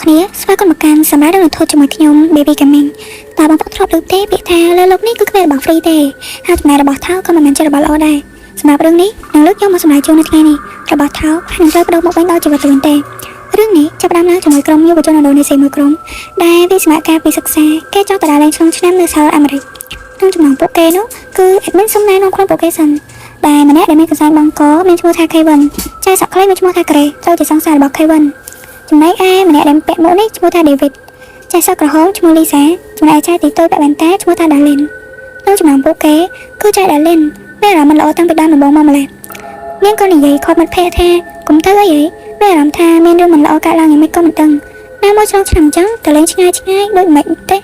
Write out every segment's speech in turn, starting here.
គ្នាស្វាគមន៍មកកាន់សម្រាប់នឹងថតជាមួយខ្ញុំ Baby Gaming តើបងប្អូនធ្លាប់ឮទេពាក្យថាលើโลกនេះគឺគ្មានរបស់ free ទេហើយចំណែករបស់ថោក៏មិនមែនជារបស់ល្អដែរសម្រាប់រឿងនេះនឹងលើកយកមកសម្ដែងជូននៅថ្ងៃនេះរបស់ថោហើយនឹងត្រូវបដូរមកវិញដល់ជីវិតទៅវិញទេរឿងនេះចាប់ផ្ដើមឡើងជាមួយក្រុមយុវជនឥណ្ឌូនេស៊ីមួយក្រុមដែលវាសមត្ថការពីសិក្សាគេចង់ទៅដល់លេងក្នុងឆ្នាំនៅសហរដ្ឋអាមេរិកក្នុងចំណោមពួកគេនោះគឺ admin សុំណែនាំក្រុមពួកគេសិនដែលម្នាក់ដែលមានកសែងបង្កមានឈ្មោះថា Kevin ចែកសក់ខ្លីមានឈ្មោះថា Grace ត្រូវជាសង្សាររបស់ Kevin ចំណែកឯម្នាក់ដែលពាក់មួកនេះឈ្មោះថា David ចែកសក់ក្រហមឈ្មោះ Lisa ចំណែកចែកទីតូចពាក់វ៉ែនតាឈ្មោះថា Darlene ក្នុងចំណោមពួកគេគឺចែក Darlene មានអារម្មណ៍មិនល្អតាំងពីដើមដំបូងមកម្ល៉េះនាងក៏និយាយខកមិត្តភ័ក្តិថាកុំទៅអីមានអារម្មណ៍ថាមានរឿងមិនល្អកើតឡើងយ៉ាងម៉េចក៏មិនដឹងណាមួយឆ្លងឆ្នាំអញ្ចឹងទៅលេងឆ្ងាយដូចមិនទេ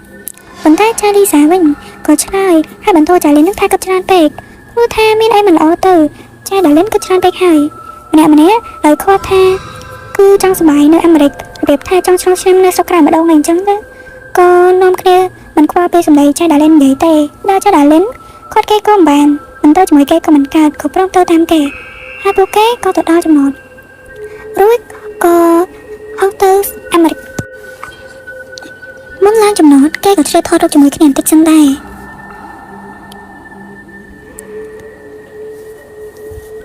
ប៉ុន្តែចា Lisa វិញក៏ឆ្លើយហើយបន្តចា Darlene នឹងថាគាត់ច្រើនពេកព្រោះថាមានអីមិនល្អទៅចា Darlene ក៏ច្រើនពេកហើយម្នាក់ឲ្យគាត់ថាគឺចង់សប្បាយនៅអាមេរិករបៀបថាចង់ឆ្លងឆ្នាំនៅស្រុកក្រៅម្ដងអីអញ្ចឹងទៅក៏នាំគ្នាមិនខ្វល់ពេលសម្ដីចា Darlene និយាយទេដល់ចា Darlene គាត់គេក៏មិនបានមិនទៅជាមួយគេក៏មិនកើតក៏ព្រមទៅតាមគេហើយពួកគេក៏ទៅដល់ចំណតរួចក៏ហៅទៅអាមេរិកមុនឡើងចំណតគេក៏ឆ្លៀតថតរូបជាមួយគ្នាបន្តិចសិនដែរ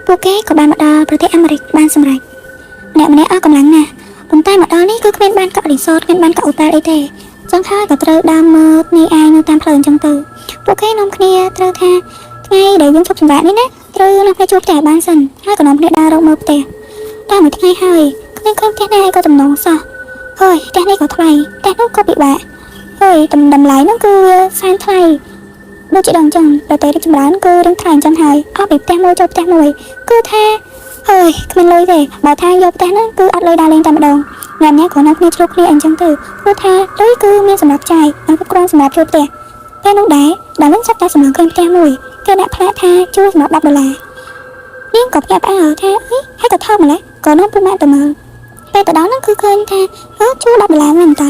ពួកគេក៏បានមកដល់ប្រទេសអាមេរិកបានសម្រេចម្នាក់អស់កម្លាំងណាស់ប៉ុន្តែមកដល់នេះគឺគ្មានបានកក់រីសតគ្មានបានកក់អូតែលអីទេចឹងហើយក៏ត្រូវដើមមើលនេះឯងនៅតាមផ្លូវអញ្ចឹងទៅពួកគេនាំគ្នាត្រូវថាថ្ងៃដែលយើងជប់សម្រាប់នេះណាត្រូវនាំគ្នាជួបផ្ទះបានសិនហើយក៏នាំគ្នាដើររកមើលផ្ទះដល់មួយថ្ងៃហើយគ្មានក្រុមផ្ទះណាឯងក៏ទំនងសោះហើយផ្ទះនេះក៏ថ្លៃផ្ទះនោះក៏ពិបាកហើយតម្លៃនោះគឺសែនថ្លៃដូចជាដល់អញ្ចឹងប្រទេសរីកចម្រើនគឺរឿងថ្លៃអញ្ចឹងហើយអស់ពីផ្ទះមួយចូលផ្ទះមួយគឺថាហើយគ្មានលុយទេបើថាយកផ្ទះហ្នឹងគឺអត់លុយដើរលេងតែម្ដងញ៉ាំគ្រាន់តែគ្នាជ្រុលគ្នាអញ្ចឹងទៅព្រោះថាលុយគឺមានសម្រាប់ចាយហើយគ្រប់គ្រាន់សម្រាប់ជួលផ្ទះពេលនោះដែរដល់វិញចាប់តែសម្លឹងឃើញផ្ទះមួយគេដាក់ផ្លាកថាជួលសម្រាប់$10នាងក៏ភ្ញាក់ផ្អើលថាហើយក៏ថោកម្ល៉េះក៏នាំពួកម៉ាក់ទៅមើលពេលទៅដល់ហ្នឹងគឺឃើញថាជួល$10មែនតើ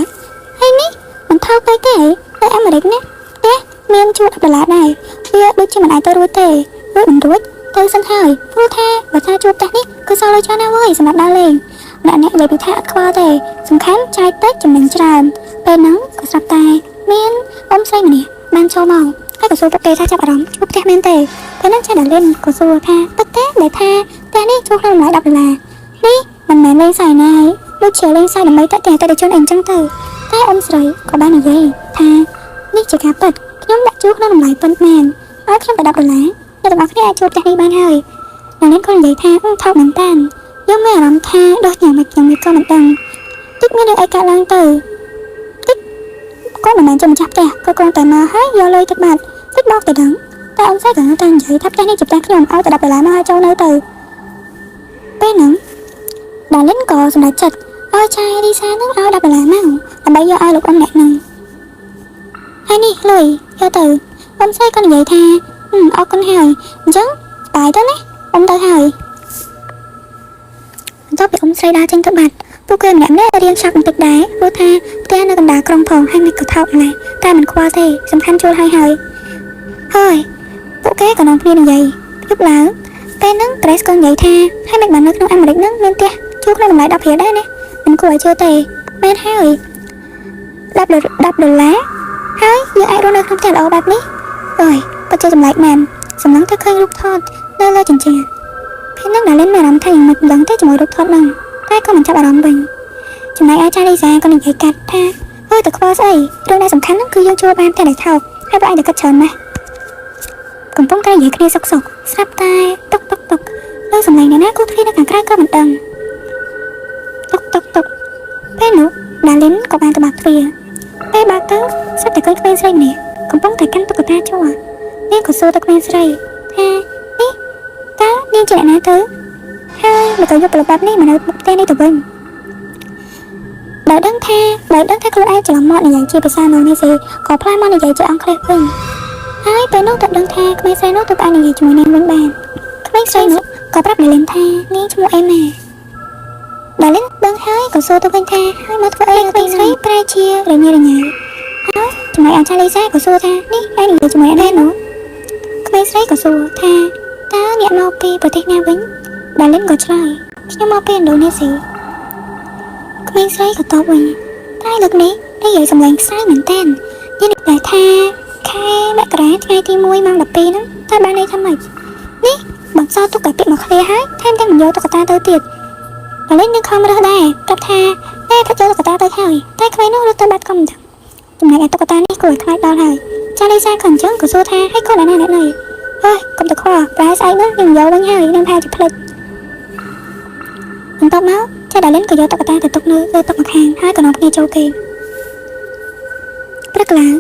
ហើយនេះមិនថោកពេកទេនៅអាមេរិកណាផ្ទះមានជួល$10ដែរវាដូចជាមិនអាចទៅរួចទេរួចមិនរួចទៅសិនហើយព្រោះថាបើថាជួបផ្ទះនេះគឺសល់លុយច្រើនណាស់ហើយសម្រាប់ដើរលេងអ្នកនិយាយពីថាអត់ខ្វល់ទេសំខាន់ចាយតិចចំណេញច្រើនពេលហ្នឹងក៏ស្រាប់តែមានអ៊ំស្រីម្នាក់បានចូលមកហើយក៏សួរពួកគេថាចាប់អារម្មណ៍ជួបផ្ទះមែនទេពេលហ្នឹងចា Darlene ក៏សួរថាពិតទេដែលថាផ្ទះនេះជួលក្នុងតម្លៃ$10នេះមិនមែនលេងសើចណាស់ដូចជាលេងសើចដើម្បីតាក់ទាញអតិថិជនអីចឹងទៅតែអ៊ំស្រីក៏បាននិយាយថានេះជាការពិតខ្ញុំដាក់ជួលក្នុងតម្លៃប៉ុន្មានឲ្យខ្ញុំតែ$10អ្នកទាំងអស់គ្នាអាចជួបផ្ទះនេះបានហើយDarleneក៏និយាយថាថោកមែនតើយើងមានអារម្មណ៍ថាដូចយ៉ាងម៉េចក៏មិនដឹងតិចមានរឿងអីកើតឡើងទៅតិចក៏មិនមែនជាម្ចាស់ផ្ទះក៏គ្រាន់តែមកហើយយកលុយទឹកបាត់តិចបោកទៅដឹងតែអ៊ំស្រីក៏នៅតែនិយាយថាផ្ទះនេះជាផ្ទះខ្ញុំឲ្យតែ$10មកឲ្យចូលនៅទៅពេលហ្នឹងDarleneក៏សម្រេចចិត្តឲ្យចាយLisaនឹងឲ្យ$10មកដើម្បីយកឲ្យលោកអ៊ំអ្នកហ្នឹងហើយនេះលុយយកទៅអ៊ំស្រីក៏និយាយថាអរគុណហើយអញ្ចឹងបាយទៅណាអ៊ំទៅហើយបន្ទាប់ពីអ៊ំស្រីដើរចេញទៅបាត់ពួកគេម្នាក់រៀនឆាប់បន្តិចដែរព្រោះថាផ្ទះនៅកណ្ដាលក្រុងផងហើយមិនក៏ថោកម្ល៉េះតែមិនខ្វល់ទេសំខាន់ជួលហើយពួកគេក៏នាំគ្នានិយាយយប់ឡើងពេលហ្នឹង Grace ក៏និយាយថាហើយមិនបាននៅក្នុងអាមេរិកហ្នឹងមានផ្ទះជួលក្នុងតម្លៃ$10ដែរណាមិនគួរឲ្យជឿទេមែនហើយ$10ហើយយើងអាចរស់នៅក្នុងផ្ទះល្អបែបនេះពិតជាចម្លែកមែនសម្លឹងទៅឃើញរូបថតនៅលើជញ្ជាំងពេលហ្នឹងDarleneមានអារម្មណ៍ថាយ៉ាងមិនដឹងទេជាមួយរូបថតហ្នឹងតែក៏មិនចាប់អារម្មណ៍វិញចំណែកឯចា Lisa ក៏និយាយកាត់ថាទៅខ្វល់ស្អីរឿងដែលសំខាន់ហ្នឹងគឺយើងជួលបានតែដែលថោកហើយបើឯងទៅគិតច្រើនណាស់កំពុងតែនិយាយគ្នាសុកស្រាប់តែតុកលើសំឡេងអ្នកណាគូទ្វារនៅខាងក្រៅក៏មិនដឹងតុកពេលនោះDarleneក៏បានទៅបើកទ្វារពេលបើកទៅស្រាប់តែឃើញក្មេងស្រីម្នាក់កំពុងតែកាន់តុក្កតាជ័រនាងក៏សួរទៅក្មេងស្រីថានេះតើនាងជាអ្នកណាទៅហើយមកទៅយកប្រឡាប់នេះមកនៅផ្ទះនេះទៅវិញបើដឹងថាខ្លួនឯងច្រឡំមកនិយាយជាភាសាឥណ្ឌូនេស៊ីក៏ផ្លាស់មកនិយាយជាអង់គ្លេសវិញហើយពេលនោះទៅដឹងថាក្មេងស្រីនោះទៅអាចនិយាយជាមួយនាងវិញបានក្មេងស្រីនោះក៏ប្រាប់Darleneថានាងឈ្មោះអេម៉ាDarleneដឹងហើយក៏សួរទៅវិញថាហើយមកធ្វើអីក្មេងស្រីប្រែជារញ៉េហើយចំណែកអាចារ្យLisaក៏សួរថានេះឯងនិយាយជាមួយអេម៉ានោះក្មេងស្រីក៏សួរថាតើអ្នកមកពីប្រទេសណាវិញDarleneក៏ឆ្លើយខ្ញុំមកពីឥណ្ឌូនេស៊ីក្មេងស្រីក៏តបវិញ តែលើកនេះនិយាយសម្លេងខ្សែមែនតើនិយាយតែថាខែមករាថ្ងៃទី1ម៉ោង12ហ្នឹងតែបានន័យថាម៉េចនេះបន្សល់ទុកតែពាក្យមកឃ្លាហើយថែមទាំងមិនយកតុក្កតាទៅទៀតបលិញនឹងខំរើសដែរប្រាប់ថាតែគាត់យកតុក្កតាទៅហើយតែក្មេងនោះរត់ទៅបាត់កំទៅចំណែកឯតុក្កតានេះគួរឲ្យខ្លាចដល់ហើយចាលីសាខំចឹងក៏សួរថាហើយកូនណាអ្នកនេះអើយកុំទៅខកប្រហែលស្អែកនោះខ្ញុំយកវិញហើយនឹងថាជាផ្លិចបន្ទាប់មកចាដាលិនក៏យកតុក្កតាទៅទុកនៅលើតុម្ខាងហើយក៏នាំគ្នាចូលគេព្រឹកឡើង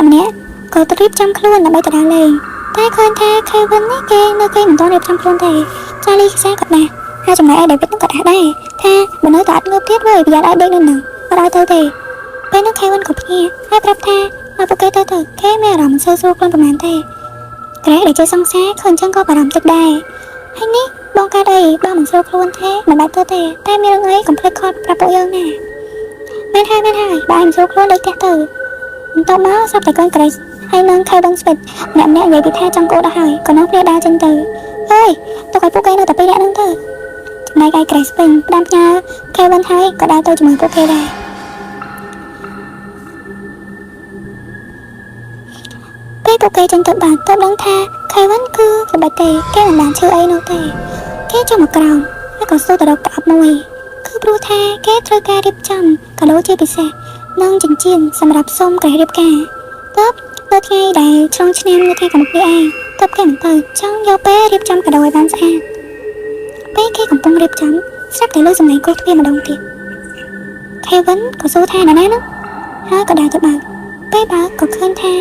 ម្នាក់ក៏ទៅរៀបចំខ្លួនដើម្បីទៅដើរលេងតែឃើញថាខេវិននេះគេនៅគេមិនទាន់រៀបចំខ្លួនទេចាលីខ្សែក៏ដែរហើយចំណែកឯដាវីតក៏ដែរថាបើនៅតែអត់ងើបទៀតវើយប្រយ័ត្នឲ្យដេកនៅនឹងអត់ឲ្យទៅទេពេលនោះខេវិនក៏ភ្ញាក់ហើយប្រាប់ថាមកពួកគេទៅគេមានអារម្មណ៍ស្រួលខ្លួនប្រហែលទេក្រែដែលចេះសង្សារឃើញចឹងក៏បារម្ភតិចដែរហើយនេះបងកើតអីបងមិនស្រួលខ្លួនទេមិនបាច់ទៅទេតែមានរឿងអីកុំភ្លេចគាត់ប្រាប់ពួកយើងណាមែនហើយបើមិនស្រួលខ្លួនដេកផ្ទះទៅបន្ទាប់មកស្រាប់តែកូនក្រែហើយនឹងខេវិនស្វិតម្នាក់និយាយពីថាចង់កូនដល់ហើយក៏នាំគ្នាដើរចេញទៅអើយទុកឲ្យពួកគេនៅតែពីរនាក់ហ្នឹងទៅចំណែកឯក្រែស្ពេញផ្ដាំផ្ញើខេវិនហើយក៏ដើរទៅជាមួយពួកគេដែរពេលពួកគេចេញទៅបាត់ទៅដឹងថាខេវិនគឺក្បិចទេគេមិនបានឈឺអីនោះទេគេចុះមកក្រោមហើយក៏សួរទៅរកប្រអប់មួយគឺព្រោះថាគេត្រូវការរៀបចំកាដូជាពិសេសនិងចិញ្ចៀនសម្រាប់សុំក្រែរៀបការតើនៅថ្ងៃដែលឆ្លងឆ្នាំនៅថ្ងៃកំពុងឯងតើគេមិនទៅចង់យកពេលរៀបចំកាដូឲ្យបានស្អាតពេលគេកំពុងរៀបចំស្រាប់តែលើសំឡេងគ្រោះទ្វារម្ដងទៀតខេវិនក៏សួរថាណានោះហើយក៏ដើរទៅបើកពេលបើកក៏ឃើញថា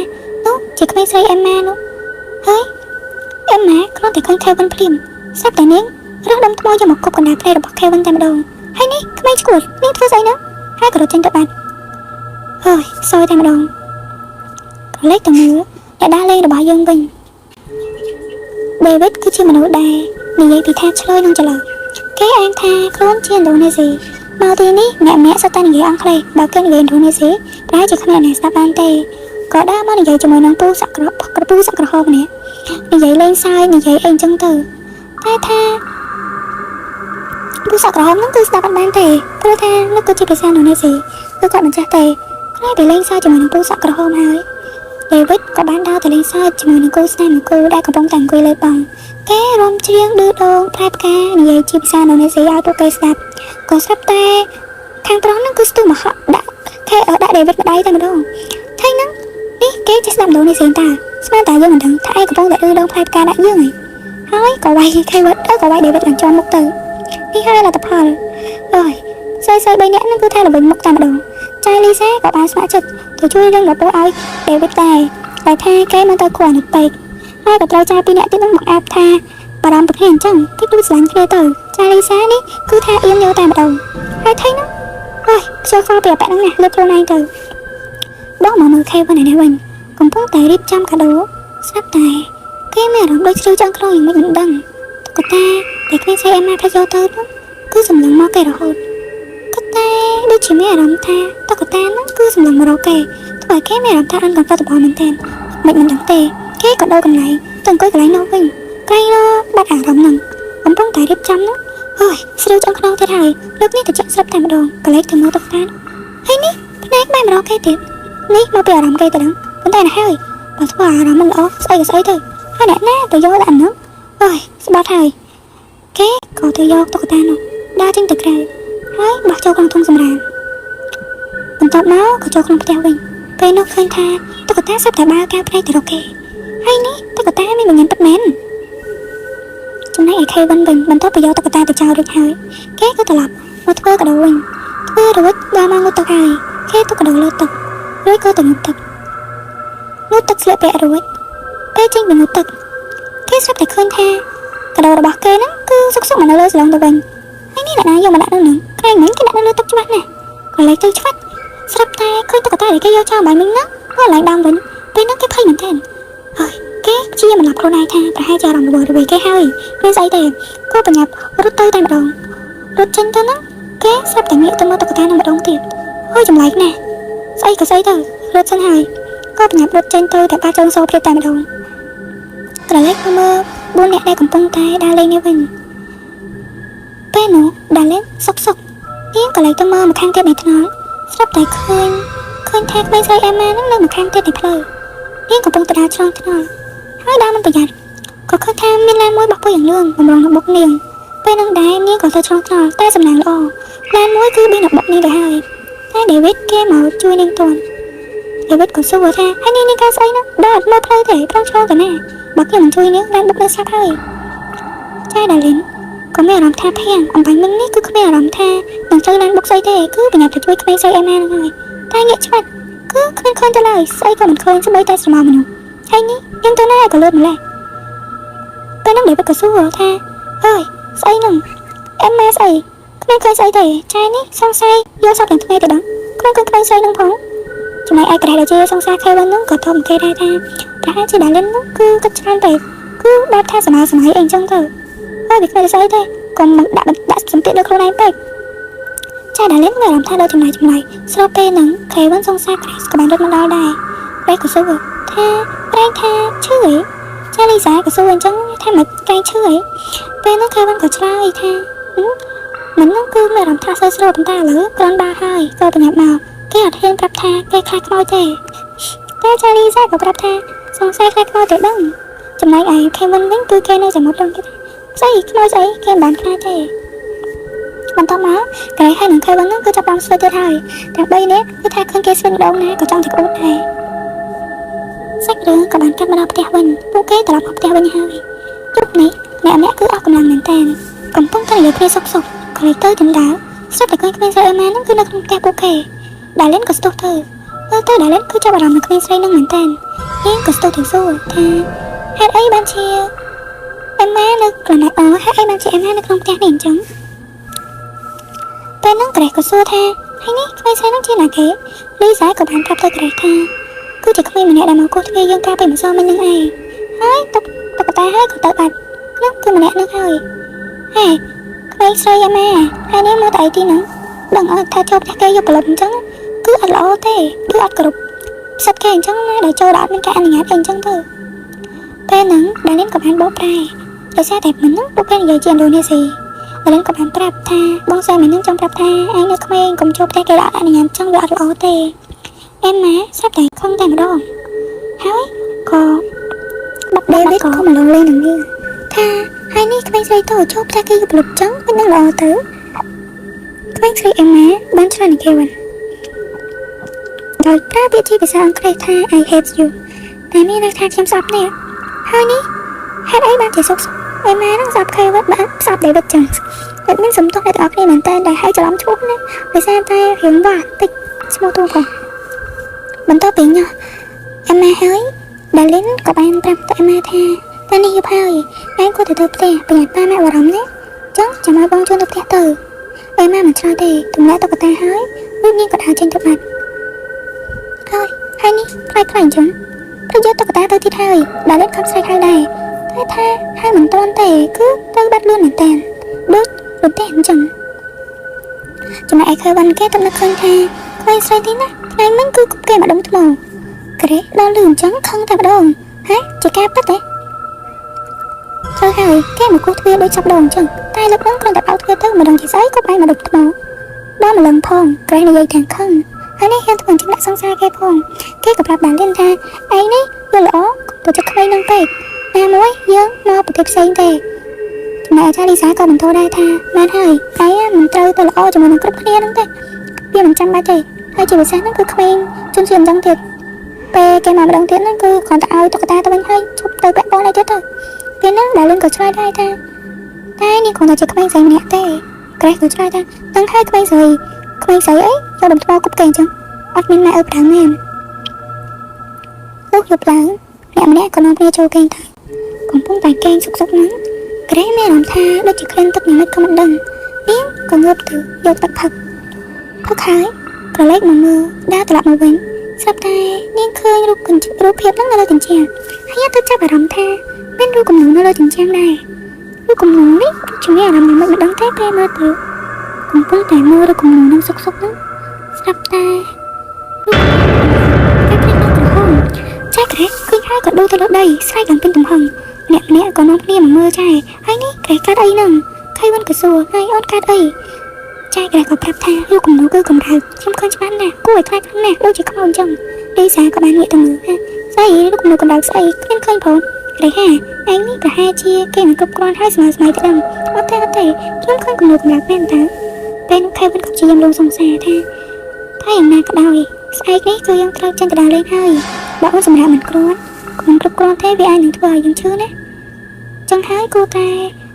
នោះជាក្មេងស្រីអេម៉ានោះហើយអេម៉ាគ្រាន់តែឃើញខេវិនភ្លាមស្រាប់តែនាងរើសដុំថ្មយកមកគប់កណ្ដាលភ្នែករបស់ខេវិនតែម្ដងហើយនេះក្មេងឈួតនាងធ្វើស្អីនោះហើយក៏រត់ចេញទៅបាត់ហើយសោយតែម្ដងក៏លេចទៅមើលអ្នកដើរលេងរបស់យើងវិញដេវីតគឺជាមនុស្សដែលនិយាយពីថាឆ្លើយនឹងច្រឡំគេអាងថាខ្លួនជាឥណ្ឌូនេស៊ីមកទីនេះអ្នកសុទ្ធតែនិយាយអង់គ្លេសបើគេនិយាយឥណ្ឌូនេស៊ីប្រហែលជាគ្មានអ្នកស្ដាប់បានទេក៏ដើរមកនិយាយជាមួយនឹងពូសក់ក្រហមនេះនិយាយលេងសើចនិយាយអីចឹងទៅតែថាពូសក់ក្រហមហ្នឹងគឺស្ដាប់អត់បានទេព្រោះថានោះគឺជាភាសាឥណ្ឌូនេស៊ីគឺគាត់មិនចេះទេក្រោយពីលេងសើចជាមួយនឹងពូសក់ក្រហមហើយដេវីតក៏បានដើរទៅលេងសើចជាមួយនឹងគូស្នេហ៍មួយគូដែលកំពុងតែអង្គុយលើបងគេរំច្រៀងឌឺដងផ្លែផ្កានិយាយជាភាសាឥណ្ឌូនេស៊ីឲ្យពួកគេស្ដាប់ក៏ស្រាប់តែខាងប្រុសហ្នឹងគឺស្ទុះមកហក់ដាក់ដេវីតម្ដាយតែម្ដងថ្ងៃហ្នឹងនេះគេចេះស្ដាប់ឥណ្ឌូនេស៊ីតាស្មានតែយើងមិនដឹងថាឯងកំពុងតែឌឺដងផ្លែផ្កាដាក់យើងហើយក៏វាយខេវិតក៏វាយដេវីតឡើងចំមុខទៅនេះហើយលទ្ធផលអើយស្រី3នាក់ហ្នឹងគឺថាល្បិញមុខតែម្ដងចាយលីសាក៏បានស្ម័គ្រចិត្តទៅជួយរឿងរបស់ឲ្យដេវីតដែរតែថាគេមិនទៅគួរអាណិតពេកហើយក៏ត្រូវចាយ2នាក់ទៀតហ្នឹងមកអាប់ថាបារម្ភប្រភេទអញ្ចឹងគេដូចស្រឡាញ់គ្នាទៅចាយលីសានេះគឺថាអៀនយកតែម្ដងហើយថៃហ្នឹងអើយខ្ជិលខ្វល់ពីអាប៉ែហ្នឹងណាលើកខ្លួនឯងទៅបងមកមើលខេវិនឯនេះវិញកំពុងតែរៀបចំកាដូស្រាប់តែគេមានអារម្មណ៍ដូចជ្រៅចង់ខ្លោយ៉ាងមិនដឹងតុក្កតាតែគ្មានស្អីអេម៉ាផ្លេចយកទៅនោះគឺសម្លឹងមកគេរហូតគាត់តែដូចជាមានអារម្មណ៍ថាតុក្កតាហ្នឹងគឺសម្លឹងមករកគេធ្វើឲ្យគេមានអារម្មណ៍ថាអន់កំណត់របស់មែនទែនមិនដឹងទេគេក៏ដូរកន្លែងទៅអង្គុយកន្លែងនោះវិញក្រែងបាត់អារម្មណ៍ហ្នឹងកំពុងតែរៀបចំនោះអើយស្រួលចង់ខ្នងទៀតហើយលើកនេះទៅចាក់ស្រាប់តែម្ដងកលេចទៅមើលតុក្កតាហើយនេះភ្នែកបែរមករកគេទៀតនេះមកពីអារម្មណ៍គេទៅដឹងប៉ុន្តែណាហើយបើធ្វើអារម្មណ៍មិនល្អស្អីក៏ស្អីទៅហើយអ្នកណាទៅយកដាក់ហ្នឹងអើយស្បាត់ហើយគេក៏ទៅយកតុក្កតានោះដើរចេញទៅក្រៅហើយបោះចូលក្នុងធុងសម្រាមបន្ទាប់មកក៏ចូលក្នុងផ្ទះវិញពេលនោះឃើញថាតុក្កតាស្រាប់តែបើកកែវភ្នែកទៅរកគេហើយនេះតុក្កតាមានបង្ហាញពិតមែនចំណែកឯខេវិនវិញបន្ទាប់ពីយកតុក្កតាទៅចោលរួចហើយគេក៏ត្រឡប់មកធ្វើកាដូវិញធ្វើរួចដល់មកងូតទឹកហើយគេទុកកាដូលើទឹករួចក៏ទៅងូតទឹកស្លៀកពាក់រួចពេលចេញពីងូតទឹកគេស្រាប់តែឃើញថាកាដូរបស់គេហ្នឹងគឺសុកមកនៅលើសាឡុងទៅវិញហើយនេះអ្នកណាយកមកដាក់នៅហ្នឹងក្រែងមិញគេដាក់នៅលើទឹកច្បាស់ណាស់ក៏លេចទៅច្បាស់ស្រាប់តែឃើញតុក្កតាដែលគេយកចោលបាយមិញហ្នឹងក៏ឡើងដើមវិញពេលហ្នឹងគេភ័យមែនទែនហើយគេជាមិនឡប់ខ្លួនឯងថាប្រហែលជាអារម្មណ៍របស់គេហើយមានស្អីទេក៏ប្រញាប់រត់ទៅតែម្ដងរត់ចេញទៅហ្នឹងគេស្រាប់តែងាកទៅមើលតុក្កតានឹងម្ដងទៀតហើយចម្លែកណាស់ស្អីក៏ស្អីទៅរត់សិនហើយក៏ប្រញាប់រត់ចេញទៅតែបាត់ចូលសូព្រាតែម្ដងក្រឡេកមើល4នាក់ដែលកំពុងតែដើរលេងនេះវិញពេលនោះដើរលេងសុកនាងក៏លេចទៅមើលមកខាងទៀតនៃថ្នល់ ស្រាប់តែឃើញថាក្មេងស្រីអេម៉ានឹងនៅម្ខាងទៀតនៃផ្លូវនាងកំពុងទៅដើរឆ្លងថ្នល់ហើយដើរមិនប្រយ័ត្នក៏ឃើញថាមានឡានមួយបោះពុយយ៉ាងលឿនបំរុងនឹងបុកនាងពេលនឹងដែរនាងក៏ទៅឆ្លងថ្នល់តែសំណាងល្អឡានមួយគឺបេះនឹងបុកនាងទៅហើយតែដេវីតគេមកជួយនាងទាន់ដេវីតក៏សួរថាហើយនាងកាស្អីនោះដើរអត់មើលផ្លូវទេប្រងឆ្លងទៅណាបើគេមិនជួយនាងឡានបុកនៅស្រាប់ហើយចាដាលីនក៏មានអារម្មណ៍ថាភាំងអំបញ្ញនឹងនេះគឺគ្មានអារម្មណ៍ថានឹងចូលឡានបុកស្អីទេគឺប្រញាប់ទៅជួយក្មេងស្រីអេម៉ានឹងហើយតែងាកឆ្មាត់គឺគ្មានឃើញទៅឡើយស្អីក៏មិនឃើញស្បីតែស្រមោលមនុស្សហើយនេះនាងទៅណាក៏លឿនម្ល៉េះពេលនោះដេវីតក៏សួរថាអើយស្អីនឹងអេម៉ាស្អីគ្មានឃើញស្អីទេចានេះសង្ស័យយកសពទាំងថ្ងៃទៅដល់គ្មានឃើញក្មេងស្រីនឹងផងចំណែកឯក្រែដែលជាសង្សារខេវិននោះក៏ធំគេដែរថាប្រហែលជាដាលីននោះគឺគិតច្រើនពេកគឺបែបថាសម័យអីអញ្ចឹងទៅហើយវាគ្មានស្អីទេកុំមកដាក់សម្ពាធលើខ្លួនឯងពេកចាដាលីនមានអារម្មណ៍ថាដូចចម្លើយស្របពេលហ្នឹងខេវិនសង្សារក្រែក៏បានរត់មកដល់ដែរពេលក៏សួរថាប្រែងថាឈឺអីចាលីសាក៏សួរអញ្ចឹងថាមិនប្រែងឈឺអីពេលហ្នឹងខេវិនក៏ឆ្លើយថាមិនហ្នឹងគឺមានអារម្មណ៍ថាសើស្រួលប៉ុន្តែឥឡូវគ្រាន់បើហើយក៏ប្រញាប់មកគេអត់ហ៊ានប្រាប់ថាគេខ្លាចខ្មោចទេតែចាលីសាក៏ប្រាប់ថាសង្ស័យខ្លាចខ្មោចទេដឹងចំណែកឯខេវិនវិញគឺគេនៅចាំមុតដឹងគេស្អីខ្មោចស្អីគេមិនបានខ្លាចទេបន្តមកក្រែហើយនឹងខេវិនហ្នឹងគឺចាប់បានស្វែងទៀតហើយទាំង3នាក់គឺថាឃើញគេស្វែងម្ដងណាក៏ចង់តែក្អួតដែរសាច់រឿងក៏បានកាត់មកដល់ផ្ទះវិញពួកគេត្រឡប់មកផ្ទះវិញហើយយប់នេះអ្នកគឺអស់កម្លាំងមែនតើកំពុងតែនិយាយគ្នាសុកក៏លេចទៅដណ្ដើមស្រាប់តែឃើញក្មេងស្រីអេម៉ាហ្នឹងគឺនៅក្នុងផ្ទះពួកគេដាលីនក៏ស្ទុះទៅមើលទៅដាលីនគឺចាប់អារម្មណ៍នឹងក្មេងស្រីហ្នឹងមែនតើនាងក៏ស្ទុះទៅសួរថាហេតុអីបានជាអេម៉ានៅកន្លែងហេតុអីបានជាអេម៉ានៅក្នុងផ្ទះនេះអញ្ចឹងពេលហ្នឹងក្រេះក៏សួរថាហើយនេះក្មេងស្រីហ្នឹងជាណាគេលីសាក៏បានប្រាប់ទៅក្រេះថាគឺជាក្មេងម្នាក់ដែលមកគោះទ្វារយើងកាលពីម្សិលមិញហ្នឹងឯងហើយតុកតាហើយក៏ទៅបាត់នោះគឺម្នាក់ហ្នឹងហើយហេក្មេងស្រីអេម៉ាហើយនេះមកតែអីទីហ្នឹងដឹងអត់ថាចូលផ្ទះគេយកប្លុតអញ្ចឹងគឺអត់ល្អទេគឺអត់គ្រប់ផ្សិតគេអញ្ចឹងណាដែលចូលដល់អត់មានការអនុញ្ញាតអីអញ្ចឹងទៅពេលហ្នឹងដាលីនក៏បានបោកប្រែដោយសារតែមិនហ្នឹងពួកគេនិយាយជាឥណ្ឌូនេស៊ីដាលីនក៏បានប្រាប់ថាបងស្រីមិនហ្នឹងចង់ប្រាប់ថាឯងនៅក្មេងកុំចូលផ្ទះគេដល់អនុញ្ញាតអញ្ចឹងវាអត់ល្អទេអេម៉ាស្រាប់តែខឹងតែម្ដងហើយក៏បាត់ដេវីតក៏មកលងលេងនឹងនាងថាហើយនេះក្មេងស្រីទៅចូលផ្ទះគេយកប្លុតអញ្ចឹងមិននឹងល្អទៅក្មេងស្រីអេម៉ាបានឆ្លើយនឹងគេវិញដោយប្រើពាក្យជាភាសាអង់គ្លេសថា I hate you តែមានន័យថាខ្ញុំស្អប់អ្នកហើយនេះហេតុអីបានជាសុកអេម៉ានឹងស្អប់គេវិញបានស្អប់ដេវីតចឹងតែមានសំទុះអ្នកទាំងអស់គ្នាមែនតើដែលឲ្យច្រឡំឈ្មោះណាដោយសារតែរឿងបាក់តិចឈ្មោះទូផងបន្តពីនោះអេម៉ាហើយដាលីនក៏បានប្រាប់ទៅអេម៉ាថាតែនេះយប់ហើយឯងគាត់ទៅផ្ទះប្រញាប់ប៉ាម៉ាក់បារម្ភណាចឹងចាំឲ្យបងជូនទៅផ្ទះទៅអេម៉ាមិនឆ្លើយទេទម្លាក់តុក្កតាហើយដូចនាងក៏ដើរចេញទៅបាត់ហើយនេះខ្លាចអញ្ចឹងប្រយោជន៍តុក្កតាទៅទៀតហើយដាលីនខំស្រែកហៅដែរតែថាហៅមិនទាន់ទេគឺទៅបាត់លឿនមែនតើដូចរទេះអញ្ចឹងចំណែកឯខេវិនគេទៅនឹកឃើញថាក្មេងស្រីទីណាថ្ងៃមិញគឺគប់គេមកដុំថ្មក្រេះដល់លឿនអញ្ចឹងខឹងតែម្ដងហ៎ជាការពិតទេចូលហើយគេមកគោះទ្វារដូចចាប់ដងអញ្ចឹងតែលើកហ្នឹងគ្រាន់តែបោកទ្វារទៅម្ដងជាស្អីក៏បែរមកដុំថ្មដល់ម្លឹងផងក្រេះនិយាយទាំងខឹងហើយនេះហ៊ានធ្វើអញ្ចឹងដាក់សង្សារគេផងគេក៏ប្រាប់ដាលីនថាឯងនេះវាល្អទៅចិត្តក្មេងនឹងពេកណាមួយយើងមកប្រទេសផ្សេងទេចំណែកអាចារ្យលីសាក៏បន្តដែរថាបានហើយឯងមិនត្រូវទៅល្អជាមួយនឹងគ្រប់គ្នាហ្នឹងទេវាមិនចាំបាច់ទេហើយជាពិសេសហ្នឹងគឺក្មេងជន់ជាអញ្ចឹងទៀតពេលគេមកម្ដងទៀតហ្នឹងគឺគ្រាន់តែឲ្យតុក្កតាទៅវិញហើយជប់ទៅពាក់ព័ន្ធអីទៀតទៅពេលហ្នឹងដាលីនក៏ឆ្លើយដែរថាតែនេះគ្រាន់តែជាក្មេងស្រីម្នាក់ទេក្រេះក៏ឆ្លើយថាដឹងហើយក្មេងស្រីអីយកដុំថ្មគប់គេអញ្ចឹងអត់មានម៉ែឪប្រាំងមែនលោកយប់ឡើងម្នាក់ក៏នាំគ្នាចូលគេងទៅកំពុងតែគេងសុកហ្នឹងក្រេះមានអារម្មណ៍ថាដូចជាក្លិនទឹកមិនក៏មិនដឹងនាងក៏ងើបទៅយកទឹកផឹកហើយក៏លេចមកមើលដើរត្រឡប់មកវិញស្រាប់តែនាងឃើញរូបភាពហ្នឹងនៅលើជញ្ជាំងហើយទៅចាប់អារម្មណ៍ថាមានរូបគំនូរនៅលើជញ្ជាំងដែររូបគំនូរនេះជំនាញអារម្មណ៍មិនដឹងទេពេលមើលទៅកំពុងតែមើលរូបគំនូរនឹងសុកហ្នឹងស្រាប់តែចាក្រេះឃើញហើយក៏ដូរទៅលើដីស្រែកយ៉ាងពេញទំហឹងម្នាក់ក៏នាំគ្នាមកមើលចាហើយនេះក្រេះកាត់អីហ្នឹងខៃវិនក៏សួរហើយអូនកាត់អី ចែកក៏ប្រាប់ថារូបគំនូគឺកម្ដៅខ្ញុំឃើញច្បាស់ណាស់គួរឲ្យខ្លាចណាស់ដូចជាខ្មោចអញ្ចឹងលីសាក៏បានងាកទៅមើលស្អីរូបគំនូកម្ដៅស្អីគ្មានឃើញផងរេហាឯងនេះប្រហែលជាគេមិនគ្រប់គ្រាន់ហើយស្មើស្មៃទៅដឹងអត់ទេខ្ញុំឃើញគំនូកម្ដៅមែនតើពេលនោះខេវិនក៏ជារំលងសង្សារថាយ៉ាងណាក៏ដោយស្អែកនេះគឺយើងត្រូវចេញទៅដើរលេងហើយបើអូនសម្រាប់មិនគ្រាន់មិនគ្រប់គ្រាន់ទេវាអាចនឹងធ្វើឲ្យយើងឈឺណាចឹងហើយគូតែ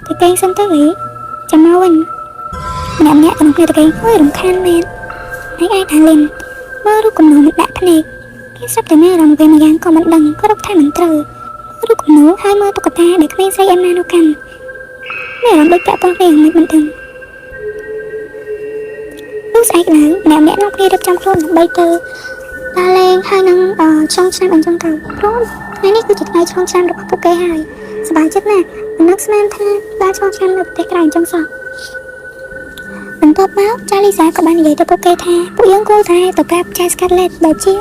ទៅគេងសិនទៅវិញចាំមកវិញម្នាក់ក្នុងគ្នាទៅគេងអើយរំខានមែនឯងអាចថាលេងមើលរូបគំនូមិនដាក់ភ្នែកគេស្រាប់តែមានអារម្មណ៍ពេលម្យ៉ាងក៏មិនដឹងក៏រកថាមិនត្រូវរូបគំនូហើយមើលតុក្កតាដែលគ្មានស្រីអែមណានោះកាន់មានអារម្មណ៍ដូចពាក់ព័ន្ធគ្នាមិនដឹងនោះស្អែកឡើយម្នាក់ក្នុងគ្នារៀបចំខ្លួនដើម្បីទៅដើរលេងហើយនឹងឆ្លងឆ្នាំអញ្ចឹងទៅព្រោះថ្ងៃនេះគឺជាថ្ងៃឆ្លងឆ្នាំរបស់ពួកគេហើយសប្បាយចិត្តណាស់មិននឹកស្មានថាដើរឆ្លងឆ្នាំនៅប្រទេសក្រៅអញ្ចឹងសោះបន្ទាប់មកចាលីសាក៏បាននិយាយទៅពួកគេថាពួកយើងគួរតែទៅប្រាប់ចាយ Scarlett ដែលជា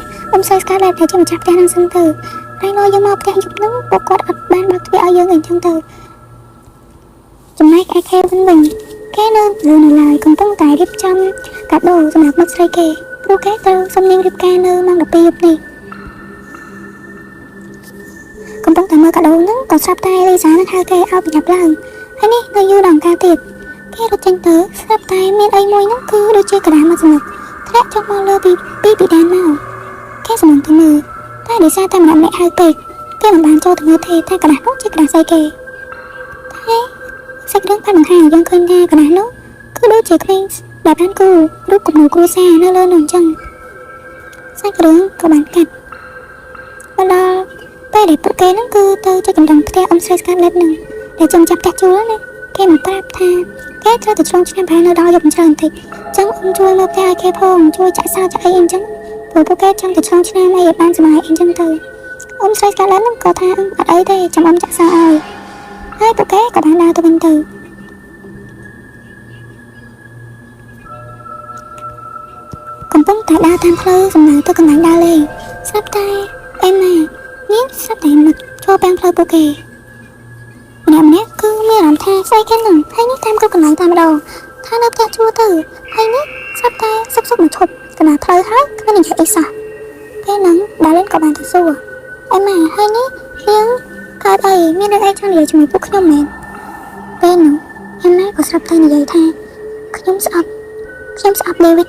ស្រី Scarlett ដែលជាម្ចាស់ផ្ទះនឹងសិនទៅហើយនៅយើងមកផ្ទះយប់ហ្នឹងពួកគាត់អត់បានបើកទ្វារឲ្យយើងអញ្ចឹងទៅចំណែកឯ Kevin វិញគេនៅឡើយកំពុងតែរៀបចំកាដូសម្រាប់មិត្តស្រីគេព្រោះគេត្រូវសុំនាងរៀបការនៅម៉ោង 12 យប់នេះកំពុងតែមើលកាដូហ្នឹងក៏ស្រាប់តែលីសានឹងហៅគេឲ្យប្រញាប់ឡើងហើយនេះនៅយូរដល់កាលទៀតគេរត់ចេញទៅស្រាប់តែមានអីមួយហ្នឹងគឺដូចជាក្រាស់មកសម្លឹកធ្លាក់ចុះមកលើពីដានមកគេសម្លឹងទៅមើលតែដោយសារតែម្នាក់ហៅពេកគេមិនបានចូលទៅមើលទេតែក្រាស់នោះជាក្រាស់ស្អីគេតែសាច់រឿងបានបង្ហាញឲ្យយើងឃើញថាក្រាស់នោះគឺដូចជាក្មេងដែលបានគូរូបគំនូគ្រួសារនៅលើនោះអញ្ចឹងសាច់រឿងក៏បានកាត់មកដល់ពេលដែលពួកគេហ្នឹងគឺទៅចុចកម្ដងផ្ទះអ៊ំស្រី Scarlett ហ្នឹងដែលចាំចាប់ផ្ទះជួលណាគេមកប្រាប់ថាគេត្រូវទៅឆ្លងឆ្នាំប្រហែលនៅដល់យប់ច្រើនបន្តិចចឹងអ៊ំជួយមើលផ្ទះឲ្យគេផងជួយចាក់សោចាក់អីអញ្ចឹងព្រោះពួកគេចង់ទៅឆ្លងឆ្នាំអីឲ្យបានសុបាយអីអញ្ចឹងទៅអ៊ំស្រី Scarlett ហ្នឹងក៏ថាអត់អីទេចាំអ៊ំចាក់សោឲ្យហើយពួកគេក៏បានដើរទៅវិញទៅកំពុងតែដើរតាមផ្លូវសំដៅទៅកន្លែងដើរលេងស្រាប់តែអេម៉ានាងស្រាប់តែមកចូលតាមផ្លូវពួកគេម្នាក់គឺមានអារម្មណ៍ថាស្អីគេនឹងហើយនេះតាមគ្រប់កន្លែងតែម្ដងថានៅផ្ទះជួលទៅហើយនេះស្រាប់តែសុកមកឈប់កណ្ដាលផ្លូវហើយគ្មាននិយាយអីសោះពេលហ្នឹងដាលេនក៏បានទៅសួរអេម៉ាហើយនេះនាងកើតអីមានរឿងអីចង់និយាយជាមួយពួកខ្ញុំមែនពេលនោះអេម៉ាក៏ស្រាប់តែនិយាយថាខ្ញុំស្អប់ដេវីត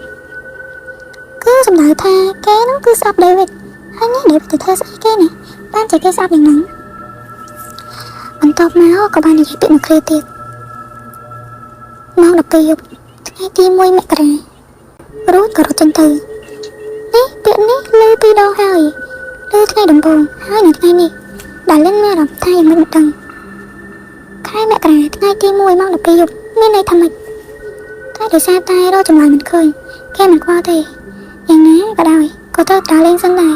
គឺសំដៅថាគេហ្នឹងគឺស្អប់ដេវីតហើយនេះដេវីតទៅធ្វើស្អីគេនេះបានជាគេស្អប់យ៉ាងហ្នឹងបន្ទាប់មកក៏បាននិយាយពាក្យមួយឃ្លាទៀតម៉ោង 12 យប់ថ្ងៃទី 1 មករារួចក៏រត់ចេញទៅនេះពាក្យនេះលើពីរដងហើយលើថ្ងៃដំបូងហើយនៅថ្ងៃនេះដែលលិនមានអារម្មណ៍ថាយ៉ាងមិនដឹងខែមករាថ្ងៃទី 1 ម៉ោង 12 យប់មានន័យថាម៉េចតែដោយសារតែរកចម្លើយមិនឃើញគេមិនខ្វល់ទេយ៉ាងណាក៏ដោយក៏ត្រូវដើរលេងសិនដែរ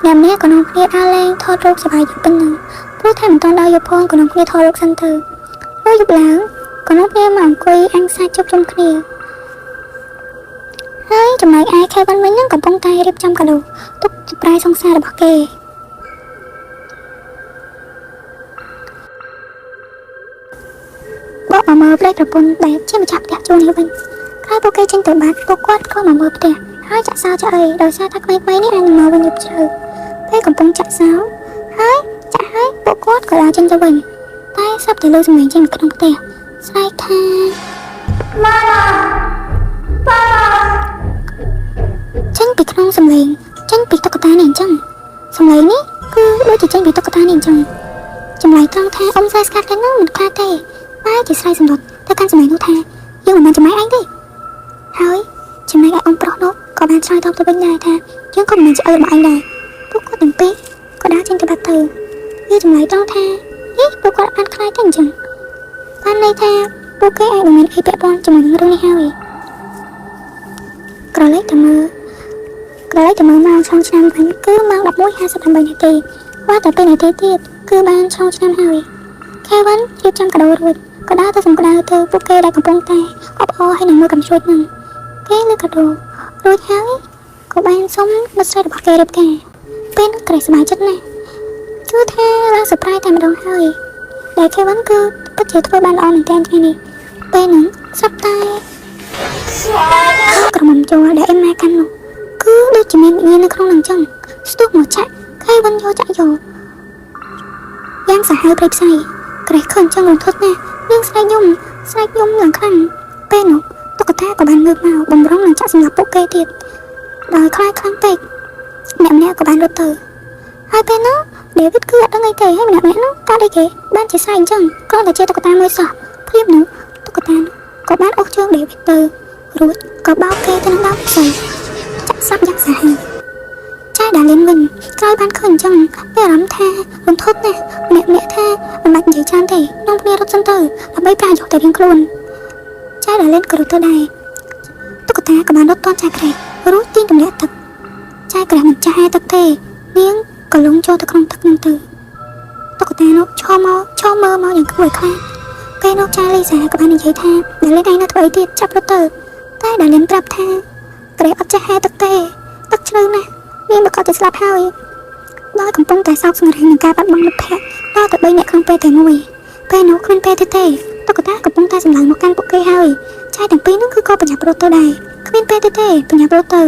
អ្នកម្នាក់ក៏នាំគ្នាដើរលេងថតរូបសប្បាយយប់ប៉ុណ្ណឹងព្រោះតែមិនទាន់ដល់យប់ផងក៏នាំគ្នាថតរូបសិនទៅហើយយប់ឡើងក៏នាំគ្នាមកអង្គុយអាំងសាច់ជប់ជុំគ្នាហើយចំណែកឯ Kevin វិញហ្នឹងកំពុងតែរៀបចំកាដូទុកជាប្រាយសង្សាររបស់គេបកមកមើលប្តីប្រពន្ធដែលជាម្ចាស់ផ្ទះជួលនេះវិញក្រោយពួកគេចេញទៅបាត់ពួកគាត់ក៏មកមើលផ្ទះហើយចាក់សោចាក់អីដោយសារតែក្មេងៗនេះអាចនឹងមកវិញយប់ជ្រៅពេលកំពុងចាក់សោហើយចាក់ហើយពួកគាត់ក៏ដើរចេញទៅវិញតែសពតែលើសម្លេងចេញពីក្នុងផ្ទះស្រែកថាម៉ាប៉ាចេញពីក្នុងសម្លេងចេញពីតុក្កតានេះអញ្ចឹងសម្លេងនេះគឺដូចជាចេញពីតុក្កតានេះអញ្ចឹងចម្លើយត្រង់ថាអ៊ំស្រី Scarlett នោះមិនខ្លាចទេតែជាស្រ័យសម្លុតទៅកាន់សម្លេងនោះថាយើងមិនមែនចំម៉ែឯងទេហើយចំណែកឯអ៊ំប្រុសនោះក៏បានឆ្លើយតបទៅវិញដែរថាយើងក៏មិនមែនជាឪរបស់ឯងដែរពួកគាត់ទាំងពីរក៏ដើរចេញទៅបាត់ទៅវាចម្លើយត្រង់ថានេះពួកគាត់បានខ្លាចទេអញ្ចឹងបានន័យថាពួកគេអាចនឹងមានអីពាក់ព័ន្ធជាមួយនឹងរឿងនេះហើយក្រឡេកទៅមើលម៉ោងឆ្លងឆ្នាំវិញគឺម៉ោង 11:58 នាទីว่าតែពេលនាទីទៀតគឺបានឆ្លងឆ្នាំហើយ Kevin រៀបចំកាដូរួចក៏ដើរទៅសម្ដៅទៅពួកគេដែលកំពុងតែអបអរហើយនឹងមើលកំជ្រួចហ្នឹងគេលើកាដូរួចហើយក៏បានសុំមិត្តស្រីរបស់គេរៀបការពេលនោះក្រេះសប្បាយចិត្តណាស់គឺថាឡើងសប្រៃតែម្ដងហើយដែល Kevin គឺពិតជាធ្វើបានល្អមែនទែនថ្ងៃនេះពេលហ្នឹងស្រាប់តែ ក្រមុំចូលដែលអេម៉ាកាន់នោះគឺដូចជាមានវិញ្ញាណនៅក្នុងនឹងចឹងស្ទុះមកចាក់ខែវិញយកចាក់យកយ៉ាងសាហាវព្រៃផ្សៃក្រេះឃើញចឹងរន្ធត់ណាស់នាងស្រែកយំឡើងខ្លាំងពេលនោះតុក្កតាក៏បានងើបមកបំរុងនឹងចាក់សម្លាប់ពួកគេទៀតដោយខ្លាចខ្លាំងពេកអ្នកម្នាក់ក៏បានរត់ទៅហើយពេលនោះដេវីតគឺអត់ដឹងអីទេហើយម្នាក់នោះកាលដូចគេបានជាស្រែកអញ្ចឹងគ្រាន់តែជាតុក្កតាមួយសោះព្រាបនោះតុក្កតានោះក៏បានអូសជើងដេវីតទៅរួចក៏បោកគេទៅនឹងដងផ្សេងចាក់សាប់យ៉ាងសាហាវចាយដាលីនវិញក្រោយបានឃើញអញ្ចឹងមានអារម្មណ៍ថារន្ធត់ណាស់ម្នាក់ថាមិនបាច់និយាយច្រើនទេនាំគ្នារត់សិនទៅដើម្បីប្រាយុតែរៀងខ្លួនចាយដាលីនក៏រត់ទៅដែរតុក្កតាក៏បានរត់ទាន់ចាយក្រេះរួចទាញទម្លាក់ទឹកចាយក្រេះមិនចាស់ទឹកទេនាងក៏លងចូលទៅក្នុងទឹកនឹងទៅតុក្កតានោះឈរមើលមកយ៉ាងខ្វល់ខ្លាចពេលនោះចាលីសាក៏បាននិយាយថាដាលីនឯងនៅធ្វើអីទៀតចាប់រត់ទៅតែដាលីនប្រាប់ថាក្រេះអត់ចេះហែទឹកទេទឹកជ្រៅណាស់នាងក៏ទៅស្លាប់ហើយដោយកំពុងតែសោកសង្រេងនឹងការបាត់បង់មិត្តភក្តិដល់ទៅ3នាក់ក្នុងពេលតែមួយពេលនោះគ្មានពេលទេតុក្កតាកំពុងតែសម្លឹងមកកាន់ពួកគេហើយចាយទាំងពីរនោះគឺក៏ប្រញាប់រត់ទៅដែរគ្មានពេលទេប្រញាប់រត់ទៅ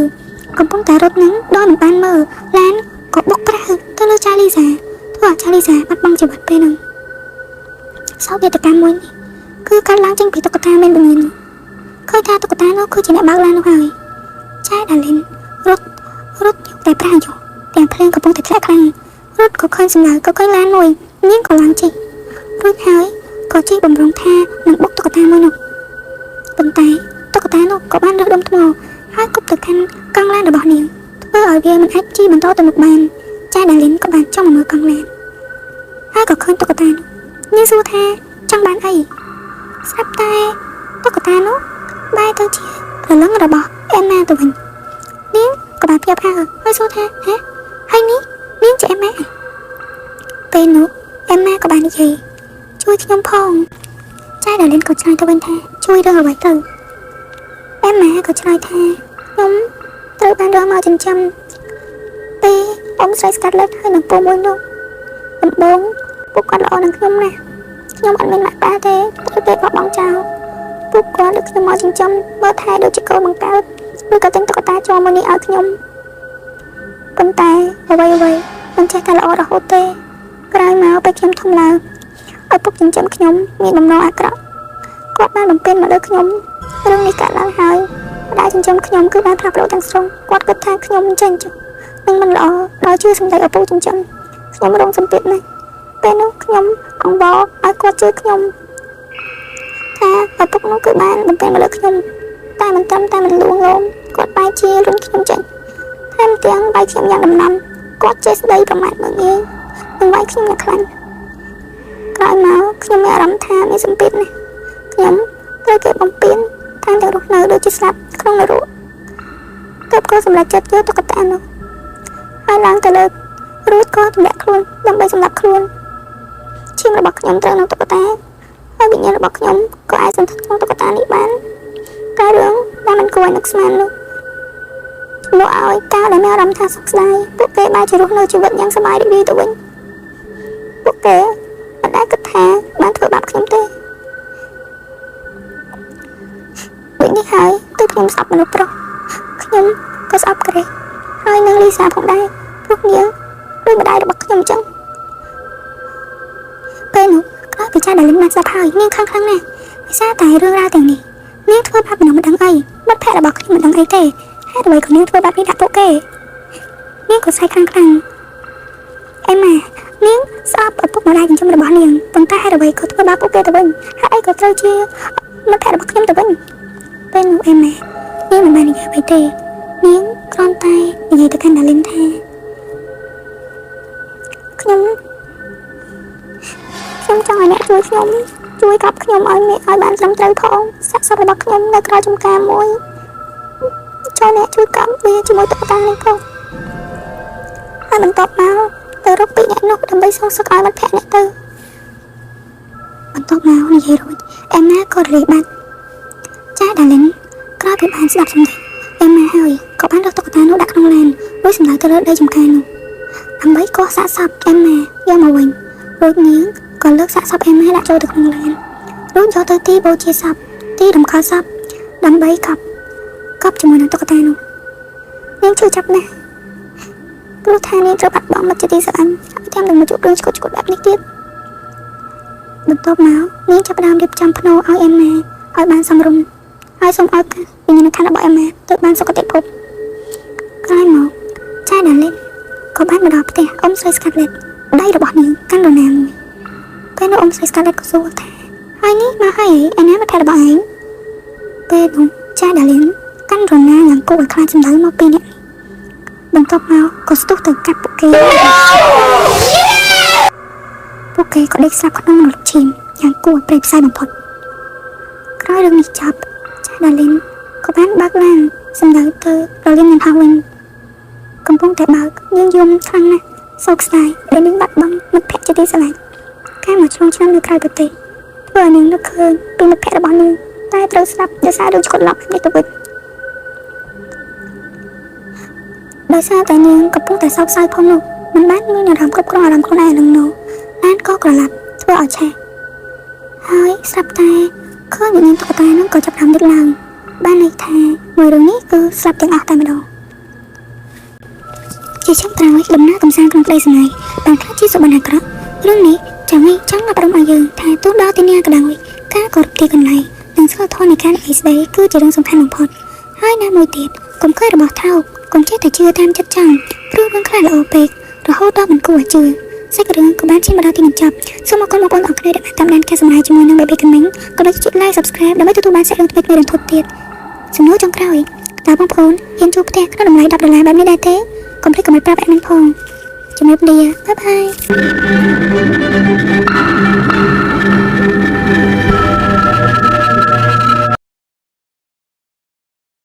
កំពុងតែរត់នឹងដោយមិនបានមើលឡានក៏បុកប្រាស់ទៅលើចាលីសាធ្វើឲ្យចាលីសាបាត់បង់ជីវិតពេលនោះសោកនាដកម្មមួយនេះគឺកើតឡើងចេញពីតុក្កតាមានវិញ្ញាណឃើញថាតុក្កតានោះគឺជាអ្នកបើកឡាននោះហើយចាយដាលីនរត់យកតែប្រាយុទាំងភ្លើងកំពុងតែធ្លាក់ខ្លាំងរត់ក៏ឃើញសម្លៅក៏ឃើញឡានមួយនាងក៏ឡើងជិះរួចហើយក៏ជិះបំរុងថានឹងបុកតុក្កតាមួយនោះប៉ុន្តែតុក្កតានោះក៏បានរើសដុំថ្មហើយគប់ទៅកាន់កង់ឡានរបស់នាងធ្វើឲ្យវាមិនអាចជិះបន្តទៅមុខបានចាដាលីនក៏បានចង់មកមើលកង់ឡានហើយក៏ឃើញតុក្កតានោះនាងសួរថាចង់បានអីស្រាប់តែតុក្កតានោះបែរទៅជាព្រលឹងរបស់អេម៉ាទៅវិញនាងក៏បានភ្ញាក់ផ្អើលហើយសួរថាហ៎ហើយនេះនាងជាអេម៉ាពេលនោះអេម៉ាក៏បាននិយាយជួយខ្ញុំផងចាដាលីនក៏ឆ្លើយទៅវិញថាជួយរឿងអ្វីទៅអេម៉ាក៏ឆ្លើយថាខ្ញុំត្រូវបានរកមកចិញ្ចឹមពេលអ៊ំស្រីស្កាត់លេតហើយនឹងពូមួយនោះដំបងពួកគាត់ល្អនឹងខ្ញុំណាស់ខ្ញុំអត់មានម៉ាក់ប៉ាទេត្រូវគេបោះបង់ចោលពួកគាត់លើកខ្ញុំមកចិញ្ចឹមមើលថែដូចជាកូនបង្កើតឬក៏ទិញតុក្កតាជ័រមួយនេះឲ្យខ្ញុំប៉ុន្តែអ្វីមិនចេះតែល្អរហូតទេក្រោយមកពេលខ្ញុំធំឡើងឪពុកចិញ្ចឹមខ្ញុំមានបំណងអាក្រក់គាត់បានបំពេញមកលើខ្ញុំរឿងនេះកើតឡើងហើយម្ដាយចិញ្ចឹមខ្ញុំគឺបានផ្លាស់ប្ដូរទាំងស្រុងគាត់គិតថាខ្ញុំមិនចេញចុះនឹងមិនល្អដល់ជឿសម្ដីឪពុកចិញ្ចឹមខ្ញុំរងសម្ពាធណាស់ពេលនោះខ្ញុំអង្វរឲ្យគាត់ជឿខ្ញុំថាឪពុកនោះគឺបានបំពេញមកលើខ្ញុំតែមិនត្រឹមតែមិនលួងលោមគាត់បែរជារុញខ្ញុំចេញថែមទាំងបែរខ្ញុំយ៉ាងដំណំគាត់ចេះស្ដីប្រមាថមើលងាយនឹងវាយខ្ញុំយ៉ាងខ្លាំងក្រោយមកខ្ញុំមានអារម្មណ៍ថាមានសម្ពាធណាស់ខ្ញុំត្រូវគេបំពេញតាមតែរស់នៅដូចជាស្លាប់ក្នុងនរកទើបក៏សម្រេចចិត្តយកតុក្កតានោះហើយឡើងទៅលើរួចក៏ទម្លាក់ខ្លួនដើម្បីសម្លាប់ខ្លួនឈាមរបស់ខ្ញុំត្រូវនឹងតុក្កតាហើយវិញ្ញាណរបស់ខ្ញុំក៏អាចសន្ធិដ្ឋក្នុងតុក្កតានេះបានតែរឿងដែលមិនគួរឲ្យនឹកស្មាននោះមកឲ្យកាលដែលមានអារម្មណ៍ថាសោកស្ដាយពួកគេបានជារស់នៅជីវិតយ៉ាងសប្បាយរីករាយទៅវិញពួកគេមិនដែលគិតថាបានធ្វើបាបខ្ញុំទេវិញនេះហើយទើបខ្ញុំស្អប់មនុស្សប្រុសខ្ញុំក៏ស្អប់ក្រេះហើយនឹងលីសាផងដែរព្រោះនាងដូចម្ដាយរបស់ខ្ញុំអញ្ចឹងពេលនោះក្រោយពីចាដាលីនបានស្លាប់ហើយនាងខឹងខ្លាំងណាស់ដោយសារតែរឿងរ៉ាវទាំងនេះនាងធ្វើបាបមនុស្សមិនដឹងអីមិត្តភក្តិរបស់ខ្ញុំមិនដឹងអីទេហេតុអ្វីក៏នាងធ្វើបាបនេះដាក់ពួកគេនាងក៏សែកខ្លាំងអេម៉ានាងស្អប់ឪពុកម្ដាយចិញ្ចឹមរបស់នាងប៉ុន្តែហេតុអ្វីក៏ធ្វើបាបពួកគេទៅវិញហើយអីក៏ត្រូវជាមិត្តភក្តិរបស់ខ្ញុំទៅវិញពេលនោះអេម៉ានាងមិនបាននិយាយអ្វីទេនាងគ្រាន់តែនិយាយទៅកាន់ដាលីនថាខ្ញុំចង់ឲ្យអ្នកជួយកាប់ខ្ញុំឲ្យបានត្រឹមត្រូវផងសាកសពរបស់ខ្ញុំនៅក្រៅចំការមួយចូលអ្នកជួយកាប់វាជាមួយតុក្កតានេះផងហើយបន្ទាប់មកទៅរកពីអ្នកនោះដើម្បីសងសឹកឲ្យមិត្តភក្តិអ្នកទៅបន្ទាប់មកនិយាយរួចអេម៉ាក៏រីបាត់ចាដាលីនក្រោយពីបានស្ដាប់សម្ដីអេម៉ាហើយក៏បានរកតុក្កតានោះដាក់ក្នុងឡានរួចសម្ដៅទៅលើដីចំការនោះដើម្បីកោះសាកសពអេម៉ាយកមកវិញរួចនាងក៏លើកសាកសពអេម៉ាដាក់ចូលទៅក្នុងឡានរួចយកទៅទីបូជាសពទីរំខានសព ដើម្បីកប់ជាមួយនឹងតុក្កតានោះនាងឈឺចាប់ណាស់ព្រោះថានាងត្រូវបាត់បង់មិត្តជាទីស្រឡាញ់ហើយទាំងនឹងមកជួបរឿងឆ្កួតបែបនេះទៀតបន្ទាប់មកនាងចាប់ផ្ដើមរៀបចំភ្នូរឲ្យអេម៉ាឲ្យបានសមរម្យហើយសូមឲ្យវិញ្ញាណក្ខន្ធរបស់អេម៉ាទៅបានសុគតិភពក្រោយមកចៃដាលីនក៏បានមកដល់ផ្ទះអ៊ំស្រីស្កាត់លេតដៃរបស់នាងកាន់រណាមួយពេលនោះអ៊ំស្រីស្កាត់លេតក៏សួរថាហើយនេះមកហើយឯណាមកថែរបស់ឯងពេលនោះចៃដាលីនកាន់រណាយ៉ាងគួរឲ្យខ្លាចសម្ដៅមកពីអ្នកបន្ទាប់មកក៏ស្ទុះទៅកាត់ពួកគេក៏ដេកស្លាប់ក្នុងរលកឈាមយ៉ាងគួរឲ្យព្រៃផ្សាយបំផុតក្រោយរឿងនេះចប់ចាដាលីនក៏បានបើកឡានសម្ដៅទៅរលៀននឹងហើយវិញកំពុងតែបើកយើងយំខ្លាំងណាស់សោកស្ដាយដែលនាងបាត់បង់មិត្តភក្តិជាទីស្រឡាញ់កាលមកឆ្លងឆ្នាំនៅក្រៅប្រទេសធ្វើឲ្យនាងនឹកឃើញពីមិត្តភក្តិរបស់នាងតែត្រូវស្លាប់ដោយសាររឿងឆ្កួតឡប់នេះទៅវិញដោយសារតែនាងកំពុងតែសោកសៅផងនោះមិនបានមានអារម្មណ៍គ្រប់គ្រងអារម្មណ៍ខ្លួនឯងនឹងនោះបានក៏ក្រឡាប់ធ្វើឲ្យឆេះហើយស្រាប់តែឃើញវិញ្ញាណតុក្កតានោះក៏ចាប់ផ្ដើមដឹកឡើងបានន័យថាមួយរឿងនេះគឺស្លាប់ទាំងអស់តែម្ដងជាចុងក្រោយដំណើរកំសាន្តក្នុងក្តីស្រណៃបានក្លាយជាសុបិនអាក្រក់រឿងនេះចាំឲ្យចង់អប់រំឲ្យយើងថាទោះដល់ទីណាក៏ដោយការគោរពទីកន្លែងនិងសីលធម៌នៃការនិយាយស្ដីគឺជារឿងសំខាន់បំផុតហើយណាមួយទៀតកុំឃើញរបស់ថោកកុំចេះតែជឿតាមចិត្តចង់ព្រោះរឿងខ្លះល្អពេករហូតដល់មិនគួរឲ្យជឿសាច់រឿងក៏បានឈានមកដល់ទីបញ្ចប់សូមអរគុណបងប្អូនអរគ្នាដែលបានតាមដានការសម្ដែងជាមួយនឹង Baby Gaming ក៏ដូចជាចុច Like Subscribe ដើម្បីទទួលបានសាច់រឿងថ្មីៗរហូតទៀតសំណួរចុងក្រោយតើបងប្អូនហ៊ានជួលផ្ទះក្នុងតម្លៃ$10បែបនេះដែរទេកុំភ្លេចកុំឲ្យប្រាប់ admin ផងជំរាបលាបាយបាយ